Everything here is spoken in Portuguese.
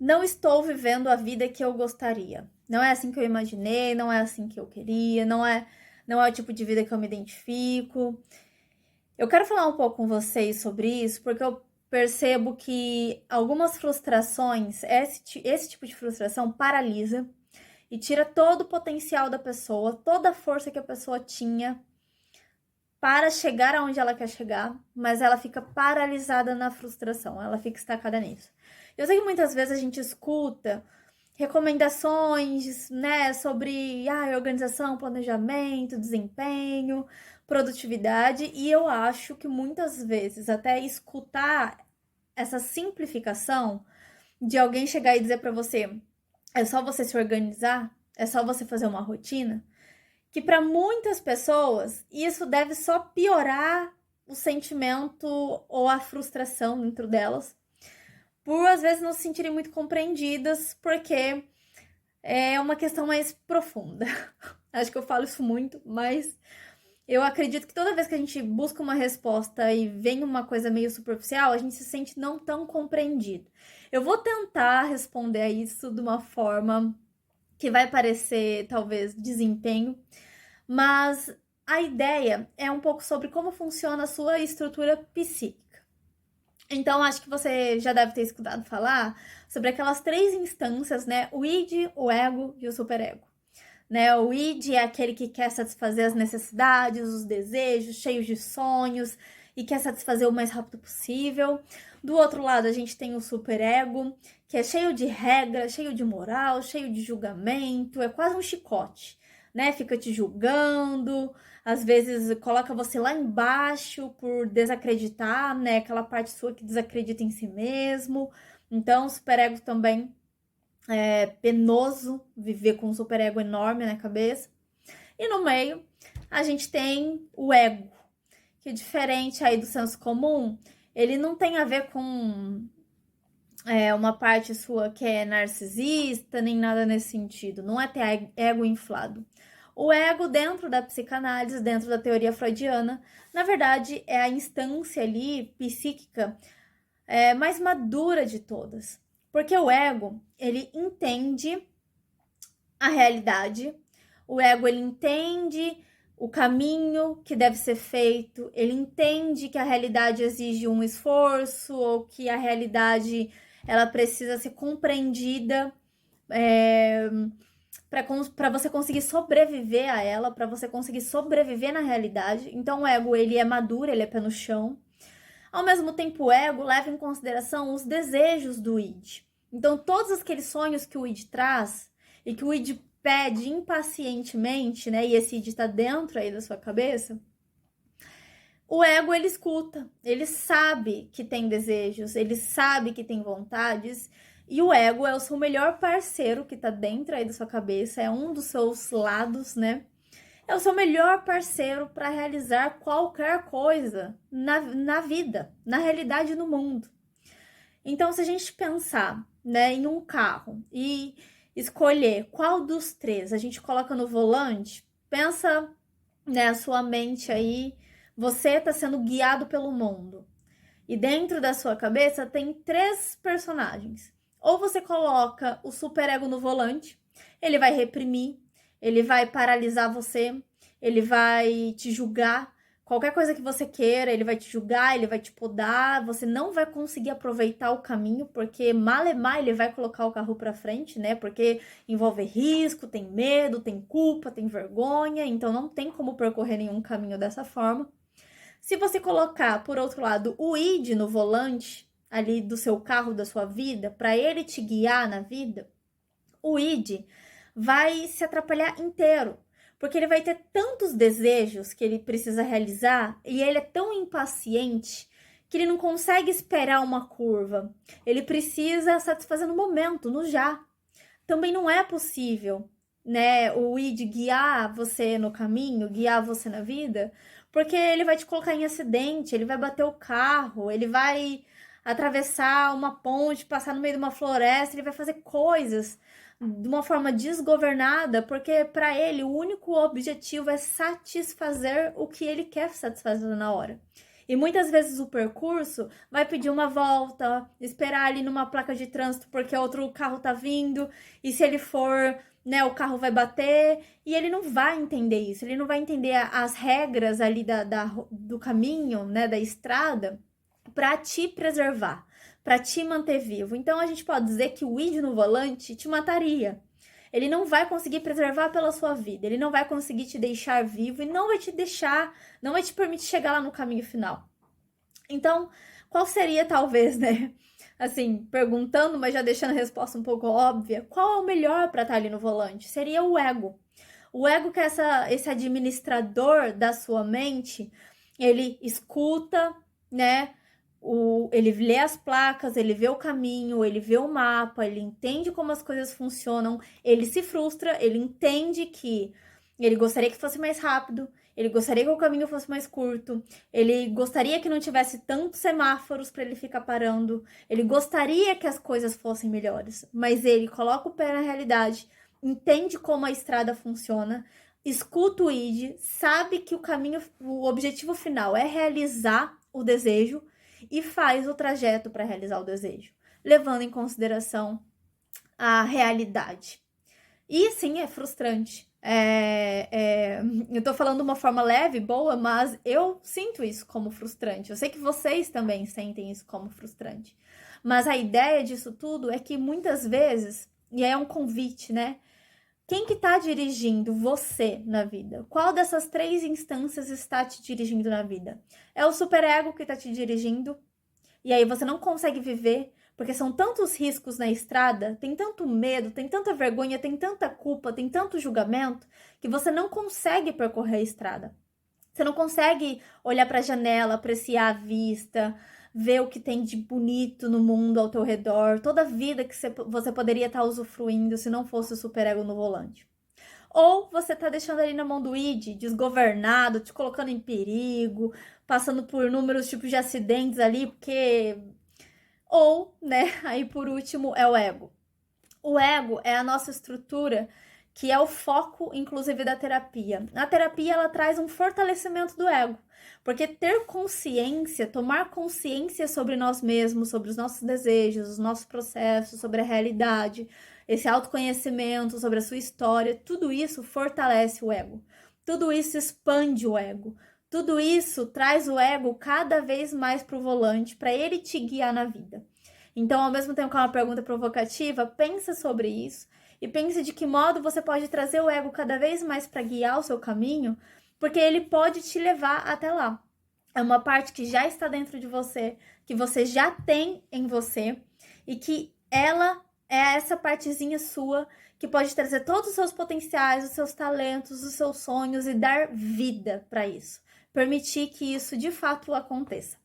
não estou vivendo a vida que eu gostaria. Não é assim que eu imaginei, não é assim que eu queria, não é o tipo de vida que eu me identifico. Eu quero falar um pouco com vocês sobre isso, porque eu percebo que algumas frustrações, esse tipo de frustração paralisa e tira todo o potencial da pessoa, toda a força que a pessoa tinha para chegar aonde ela quer chegar, mas ela fica paralisada na frustração, ela fica estacada nisso. Eu sei que muitas vezes a gente escuta recomendações, né, sobre organização, planejamento, desempenho, produtividade, e eu acho que muitas vezes até escutar essa simplificação de alguém chegar e dizer para você, é só você se organizar, é só você fazer uma rotina, que para muitas pessoas isso deve só piorar o sentimento ou a frustração dentro delas, por às vezes não se sentirem muito compreendidas, porque é uma questão mais profunda. Acho que eu falo isso muito, mas eu acredito que toda vez que a gente busca uma resposta e vem uma coisa meio superficial, a gente se sente não tão compreendido. Eu vou tentar responder a isso de uma forma que vai parecer talvez desempenho, mas a ideia é um pouco sobre como funciona a sua estrutura psíquica. Então, acho que você já deve ter escutado falar sobre aquelas três instâncias, né? O id, o ego e o superego. Né? O id é aquele que quer satisfazer as necessidades, os desejos, cheios de sonhos e quer satisfazer o mais rápido possível. Do outro lado, a gente tem o superego, que é cheio de regra, cheio de moral, cheio de julgamento, é quase um chicote, né? Fica te julgando, às vezes coloca você lá embaixo por desacreditar, né? Aquela parte sua que desacredita em si mesmo. Então, o superego também é penoso viver com um superego enorme na cabeça. E no meio, a gente tem o ego, que diferente aí do senso comum, ele não tem a ver com uma parte sua que é narcisista, nem nada nesse sentido. Não é ter ego inflado. O ego, dentro da psicanálise, dentro da teoria freudiana, na verdade, é a instância ali psíquica mais madura de todas. Porque o ego, ele entende a realidade, o ego, ele entende o caminho que deve ser feito, ele entende que a realidade exige um esforço ou que a realidade ela precisa ser compreendida para você conseguir sobreviver a ela, para você conseguir sobreviver na realidade. Então o ego, ele é maduro, ele é pé no chão. Ao mesmo tempo, o ego leva em consideração os desejos do id. Então todos aqueles sonhos que o id traz e que o id pede impacientemente, né? E esse id está dentro aí da sua cabeça. O ego, ele escuta, ele sabe que tem desejos, ele sabe que tem vontades, e o ego é o seu melhor parceiro que tá dentro aí da sua cabeça, é um dos seus lados, né? É o seu melhor parceiro para realizar qualquer coisa na vida, na realidade, no mundo. Então, se a gente pensar, né, em um carro e escolher qual dos três a gente coloca no volante, pensa, né, a sua mente aí, você está sendo guiado pelo mundo. E dentro da sua cabeça tem três personagens. Ou você coloca o superego no volante, ele vai reprimir, ele vai paralisar você, ele vai te julgar. Qualquer coisa que você queira, ele vai te julgar, ele vai te podar, você não vai conseguir aproveitar o caminho, porque malemar ele vai colocar o carro para frente, né? Porque envolve risco, tem medo, tem culpa, tem vergonha, então não tem como percorrer nenhum caminho dessa forma. Se você colocar, por outro lado, o id no volante ali do seu carro, da sua vida, para ele te guiar na vida, o id vai se atrapalhar inteiro, porque ele vai ter tantos desejos que ele precisa realizar e ele é tão impaciente que ele não consegue esperar uma curva. Ele precisa satisfazer no momento, no já. Também não é possível, né, o id guiar você no caminho, guiar você na vida, porque ele vai te colocar em acidente, ele vai bater o carro, ele vai atravessar uma ponte, passar no meio de uma floresta, ele vai fazer coisas de uma forma desgovernada, porque para ele o único objetivo é satisfazer o que ele quer satisfazer na hora. E muitas vezes o percurso vai pedir uma volta, esperar ali numa placa de trânsito porque outro carro tá vindo, e se ele for, né, o carro vai bater, e ele não vai entender isso, ele não vai entender as regras ali do caminho, né, da estrada, para te preservar, para te manter vivo. Então a gente pode dizer que o id no volante te mataria. Ele não vai conseguir preservar pela sua vida, ele não vai conseguir te deixar vivo e não vai te deixar, não vai te permitir chegar lá no caminho final. Então, qual seria talvez, né? Assim, perguntando, mas já deixando a resposta um pouco óbvia, qual é o melhor para estar ali no volante? Seria o ego. O ego, que é esse administrador da sua mente, ele escuta, né? Ele lê as placas, ele vê o caminho, ele vê o mapa, ele entende como as coisas funcionam, ele se frustra, ele entende que ele gostaria que fosse mais rápido, ele gostaria que o caminho fosse mais curto, ele gostaria que não tivesse tantos semáforos para ele ficar parando, ele gostaria que as coisas fossem melhores, mas ele coloca o pé na realidade, entende como a estrada funciona, escuta o id, sabe que o objetivo final é realizar o desejo e faz o trajeto para realizar o desejo, levando em consideração a realidade. E sim, é frustrante. Eu tô falando de uma forma leve, boa, mas eu sinto isso como frustrante. Eu sei que vocês também sentem isso como frustrante. Mas a ideia disso tudo é que muitas vezes, e é um convite, né? Quem que tá dirigindo você na vida? Qual dessas 3 instâncias está te dirigindo na vida? É o superego que tá te dirigindo? E aí você não consegue viver, porque são tantos riscos na estrada, tem tanto medo, tem tanta vergonha, tem tanta culpa, tem tanto julgamento, que você não consegue percorrer a estrada. Você não consegue olhar para a janela, apreciar a vista, ver o que tem de bonito no mundo ao teu redor, toda a vida que você poderia estar usufruindo se não fosse o superego no volante. Ou você tá deixando ali na mão do id, desgovernado, te colocando em perigo, passando por inúmeros tipos de acidentes ali, porque... Ou, né, aí por último é o ego. O ego é a nossa estrutura, que é o foco, inclusive, da terapia. A terapia, ela traz um fortalecimento do ego, porque ter consciência, tomar consciência sobre nós mesmos, sobre os nossos desejos, os nossos processos, sobre a realidade, esse autoconhecimento, sobre a sua história, tudo isso fortalece o ego. Tudo isso expande o ego. Tudo isso traz o ego cada vez mais para o volante, para ele te guiar na vida. Então, ao mesmo tempo que é uma pergunta provocativa, pensa sobre isso e pense de que modo você pode trazer o ego cada vez mais para guiar o seu caminho, porque ele pode te levar até lá. É uma parte que já está dentro de você, que você já tem em você e que ela é essa partezinha sua que pode trazer todos os seus potenciais, os seus talentos, os seus sonhos e dar vida para isso. Permitir que isso de fato aconteça.